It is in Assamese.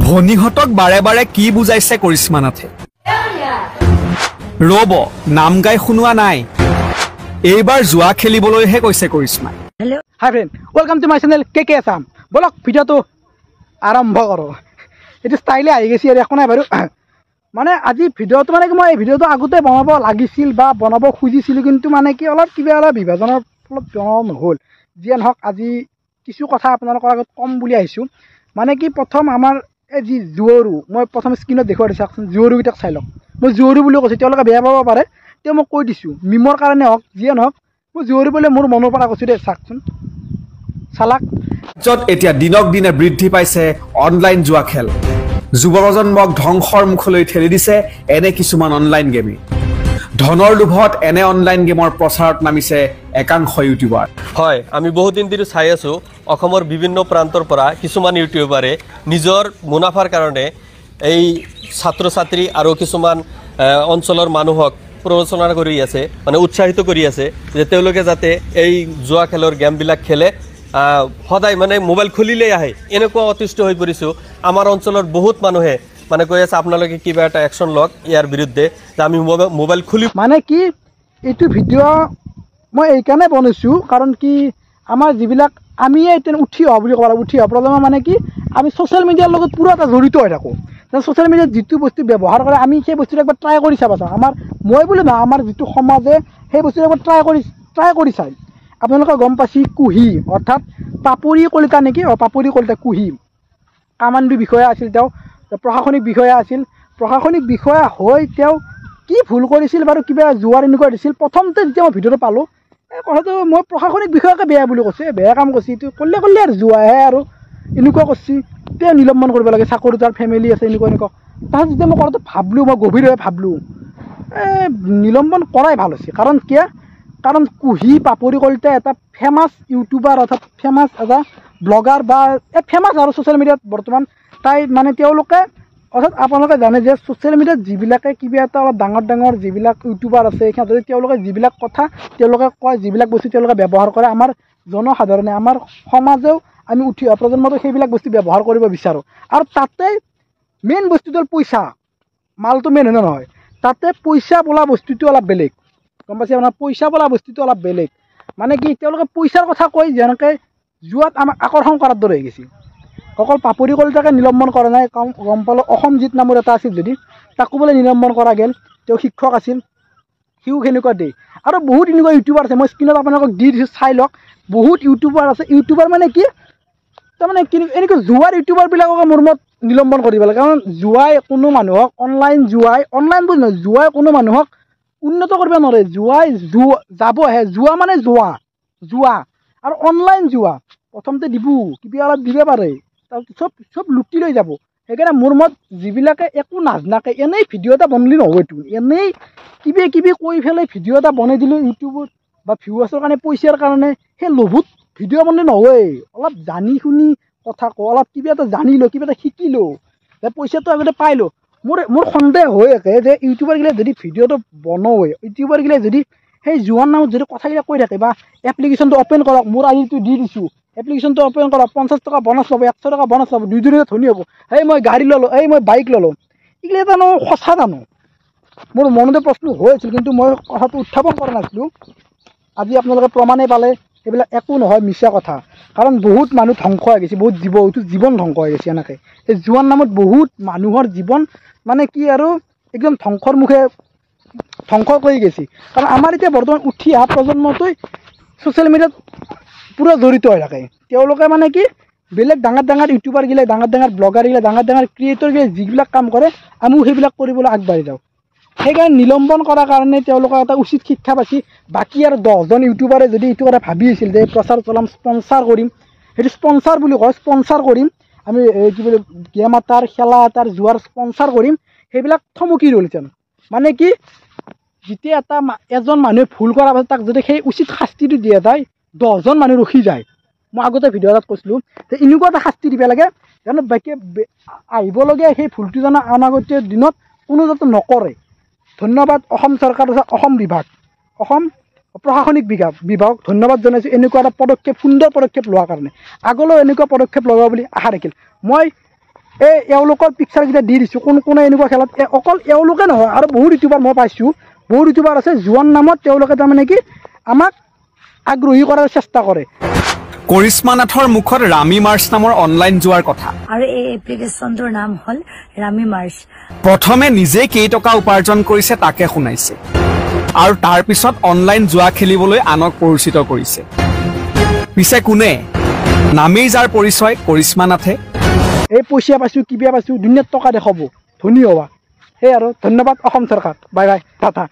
ভনীহঁতক বাৰে বাৰে কি বুজাইছে কৰিশ্মা নাথে ৰব নাম গাই শুনোৱা নাই এইবাৰ জুৱা খেলিবলৈহে কৈছে কৰিশ্মাই hello hi friend welcome to my channel K Assam vlog ভিডিওটো আৰম্ভ কৰো এটো ষ্টাইলে আহি গৈছে আৰু একো নাই বাৰু মানে আজি ভিডিওটো মানে কি মই এই ভিডিওটো আগতে বনাব লাগিছিল বা বনাব খুজিছিল কিন্তু মানে কি অলপ কিবা অলপ বিভাজনৰ ফলত বনাব নহল জিয়ান হক আজি কিছু কথা আপোনালোকৰ আগত কম বুলি আহিছো মানে কি প্ৰথম আমাৰ এই যি জুৱৰু মই প্ৰথম স্ক্ৰীনত দেখুৱাই দিছো জুৱৰু কিটাক চাই লওক মই জুৱৰু বুলি কৈছো তেওঁলোকে বেয়া পাব পাৰে তে মই কৈ দিছো মিমৰ কাৰণে হক জিয়ান হক মই জুৱৰু বলে মোৰ মনৰ পৰা কৈছো দে চাকচোন চালাক যত এতিয়া দিনক দিনে বৃদ্ধি পাইছে অনলাইন জুৱা খেল যুৱ প্ৰজন্মক ধ্বংসৰ মুখলৈ ঠেলি দিছে এনে কিছুমান অনলাইন গেমে ধনৰ লোভত এনে অনলাইন গেমৰ প্ৰচাৰত নামিছে একাংশ ইউটিউবাৰ হয় আমি বহুত দিন ধৰি চাই আছো অসমৰ বিভিন্ন প্ৰান্তৰ পৰা কিছুমান ইউটিউবাৰে নিজৰ মুনাফাৰ কাৰণে এই ছাত্ৰ ছাত্ৰী আৰু কিছুমান অঞ্চলৰ মানুহক প্ৰচাৰ কৰি আছে মানে উৎসাহিত কৰি আছে যে তেওঁলোকে যাতে এই জুৱা খেলৰ গেমবিলাক খেলে সদায় মানে মোবাইল খুলিলেই আহে এনেকুৱা অতিষ্ঠ হৈ পৰিছো আমাৰ অঞ্চলৰ বহুত মানুহে মানে কৈ আছে আপোনালোকে কিবা এটা একশন লওক ইয়াৰ বিৰুদ্ধে যে আমি মোবাইল খুলি মানে কি এইটো ভিডিও মই এই কাৰণে বনাইছো কাৰণ কি আমাৰ যিবিলাক আমি এতিয়া উঠি অহা বুলি ক'ব উঠি অহা প্ৰজন্ম মানে কি আমি সোশ্যাল মিডিয়াৰ লগত পুৰা এটা জড়িত হৈ থাকো সোশ্যাল মিডিয়াত যিটো বস্তু ব্যৱহাৰ কৰে আমি সেই বস্তুটো একবাৰ ট্ৰাই কৰি চাবা চাওঁ আমাৰ মই বুলি নহয় আমাৰ যিটো সমাজে সেই বস্তুটো একবাৰ ট্ৰাই কৰি চাই আপোনালোকে গম পাইছি কুহি অৰ্থাৎ পাপৰি কলিতা নেকি পাপৰি কলিতা কুহি কামাণ্ডু বিষয়া আছিল তেওঁ প্ৰশাসনিক বিষয়া আছিল প্ৰশাসনিক বিষয়া হৈ তেওঁ কি ভুল কৰিছিল বাৰু কিবা জুৱাৰ এনেকুৱা দিছিল প্ৰথমতে যেতিয়া মই ভিডিঅ'টো পালোঁ এই কথাটো মই প্ৰশাসনিক বিষয়াকে বেয়া বুলি কৈছে বেয়া কাম কৰিছে এইটো কৰিলে আৰু জুৱাহে আৰু এনেকুৱা কৰিছে তেওঁ নিলম্বন কৰিব লাগে চাকৰি তাৰ ফেমিলি আছে এনেকুৱা তাৰপিছত যেতিয়া মই কথাটো ভাবলোঁ মই গভীৰভাৱে ভাবলোঁ নিলম্বন কৰাই ভাল হৈছে কাৰণ কিয় কাৰণ কুহি পাপৰি কলিতা এটা ফেমাছ ইউটিউবাৰ অৰ্থাৎ ফেমাছ এটা ব্লগাৰ বা ফেমাছ আৰু ছ'চিয়েল মিডিয়াত বৰ্তমান তাই মানে তেওঁলোকে অৰ্থাৎ আপোনালোকে জানে যে ছ'চিয়েল মিডিয়াত যিবিলাকে কিবা এটা অলপ ডাঙৰ যিবিলাক ইউটিউবাৰ আছে সিহঁতে তেওঁলোকে যিবিলাক কথা তেওঁলোকে কয় যিবিলাক বস্তু তেওঁলোকে ব্যৱহাৰ কৰে আমাৰ জনসাধাৰণে আমাৰ সমাজেও আমি উঠি অহা প্ৰজন্মটো সেইবিলাক বস্তু ব্যৱহাৰ কৰিব বিচাৰোঁ আৰু তাতে মেইন বস্তুটো হ'ল পইচা মালটো মেইন হয় নহয় তাতে পইচা বোলা বস্তুটো অলপ বেলেগ গম পাইছে আপোনাৰ পইচা বোলা বস্তুটো অলপ বেলেগ মানে কি তেওঁলোকে পইচাৰ কথা কয় যেনেকৈ জুৱাত আমাক আকৰ্ষণ কৰাৰ দৰে হৈ গৈছে অকল পাপৰি কলিতাকে নিলম্বন কৰা নাই গম পালোঁ অসমজিত নামৰ এটা আছিল যদি তাকো বোলে নিলম্বন কৰা গ'ল তেওঁ শিক্ষক আছিল সিও সেনেকুৱা দেই আৰু বহুত এনেকুৱা ইউটিউবাৰ আছে মই স্ক্ৰীণত আপোনালোকক দি দিছোঁ চাই লওক বহুত ইউটিউবাৰ আছে ইউটিউবাৰ মানে কি তাৰমানে এনেকৈ জুৱাৰ ইউটিউবাৰবিলাককে মোৰ মত নিলম্বন কৰিব লাগে কাৰণ জুৱাই কোনো মানুহক অনলাইন বুলি নহয় জুৱাই কোনো মানুহক উন্নত কৰিব নোৱাৰে জুৱাই যাবহে জুৱা মানে জুৱা আৰু অনলাইন জুৱা প্ৰথমতে কিবা অলপ দিব পাৰে তাৰপিছত চব লুটি লৈ যাব সেইকাৰণে মোৰ মত যিবিলাকে একো নাজানাকে এনেই ভিডিঅ' এটা বনালি নহয় এইটো এনেই কিবি কৈ পেলাই ভিডিঅ' এটা বনাই দিলোঁ ইউটিউবত বা ভিউৱাৰ্ছৰ কাৰণে পইচাৰ কাৰণে সেই লোভত ভিডিঅ' বনালে নহয় অলপ জানি শুনি কথা কওঁ অলপ কিবা এটা জানিলোঁ কিবা এটা শিকিলোঁ যে পইচাটো আগতে পাইলোঁ মোৰ সন্দেহ হৈ আছে যে ইউটিউবাৰগিলা যদি ভিডিঅ'টো বনায় ইউটিউবাৰগিলা যদি সেই জুৱাৰ নামত যদি কথাবিলাক কৈ থাকে বা এপ্লিকেশ্যনটো অ'পেন কৰক মোৰ আজিটো দি দিছোঁ এপ্লিকেশ্যনটো অ'পেন কৰক 50 টকা বনাছ পাব 100 টকা বনাছ পাব দুইজনে ধনী হ'ব এই মই গাড়ী ল'লোঁ এই মই বাইক ল'লোঁ এইগিলা জানো সঁচা জানো মোৰ মনতে প্ৰশ্ন হৈ আছিল কিন্তু মই কথাটো উত্থাপন কৰা নাছিলোঁ আজি আপোনালোকে প্ৰমাণেই পালে এইবিলাক একো নহয় মিছা কথা কাৰণ বহুত মানুহ ধ্বংস হৈ গৈছে বহুত জীৱন ধ্বংস হৈ গৈছে এনেকৈ এই জুৱাৰ নামত বহুত মানুহৰ জীৱন মানে কি আৰু একদম ধ্বংসৰ মুখে ধ্বংস কৰি গৈছে কাৰণ আমাৰ এতিয়া বৰ্তমান উঠি অহা প্ৰজন্মটোৱে ছ'চিয়েল মিডিয়াত পুৰা জড়িত হৈ থাকে তেওঁলোকে মানে কি বেলেগ ডাঙৰ ইউটিউবাৰগিলা ডাঙৰ ব্লগাৰগিলা ডাঙৰ ক্ৰিয়েটৰগিলা যিবিলাক কাম কৰে আমিও সেইবিলাক কৰিবলৈ আগবাঢ়ি যাওঁ সেইকাৰণে নিলম্বন কৰাৰ কাৰণে তেওঁলোকৰ এটা উচিত শিক্ষা পাইছে বাকী আৰু 10জন ইউটিউবাৰে যদি এইটো কথা ভাবি আছিল যে প্ৰচাৰ চলাম স্পনচাৰ কৰিম সেইটো স্পনচাৰ বুলি কয় স্পনচাৰ কৰিম আমি কি বুলি গেম এটাৰ খেলা এটাৰ জুৱাৰ স্পনচাৰ কৰিম সেইবিলাক থমকি ৰ'লহেঁতেন মানে কি যেতিয়া এজন মানুহে ভুল কৰাৰ পাছত তাক যদি সেই উচিত শাস্তিটো দিয়া যায় 10জন মানুহ ৰখি যায় মই আগতে ভিডিঅ' এটাত কৈছিলোঁ যে এনেকুৱা এটা শাস্তি দিব লাগে যেন বাকী আহিবলগীয়া সেই ভুলটো যেন অনাগতীয় দিনত কোনো যাতে নকৰে ধন্যবাদ অসম চৰকাৰ অসম প্ৰশাসনিক বিভাগ ধন্যবাদ জনাইছোঁ এনেকুৱা এটা সুন্দৰ পদক্ষেপ লোৱাৰ কাৰণে আগলৈও এনেকুৱা পদক্ষেপ ল'ব বুলি আশা ৰাখিল মই এওঁলোকৰ পিকচাৰকেইটা দি দিছোঁ কোন কোনে এনেকুৱা খেলত অকল এওঁলোকে নহয় আৰু বহুত ইউটিউবাৰ মই পাইছোঁ বহুত ইউটিউবাৰ আছে জোৱান নামত তেওঁলোকে তাৰমানে কি আমাক আগ্ৰহী কৰাৰ চেষ্টা কৰে কৰিশ্মা নাথৰ মুখত ৰামি মাৰ্চ নামৰ অনলাইন জুৱাৰ কথা আৰু এই এপ্লিকেশ্যনটোৰ নাম হ'ল ৰামি মাৰ্চ প্ৰথমে নিজে কেইটকা উপাৰ্জন কৰিছে তাকে শুনাইছে আৰু তাৰ পিছত অনলাইন জুৱা খেলিবলৈ আনক পৰিচিত কৰিছে পিছে কোনে নামেই যাৰ পৰিচয় কৰিশ্মা নাথে এই পইচা পাইছোঁ কিবা পাইছোঁ দুনিয়াত টকা দেখাব ধনী হ'বা সেই আৰু ধন্যবাদ অসম চৰকাৰ বাই বাই টাটা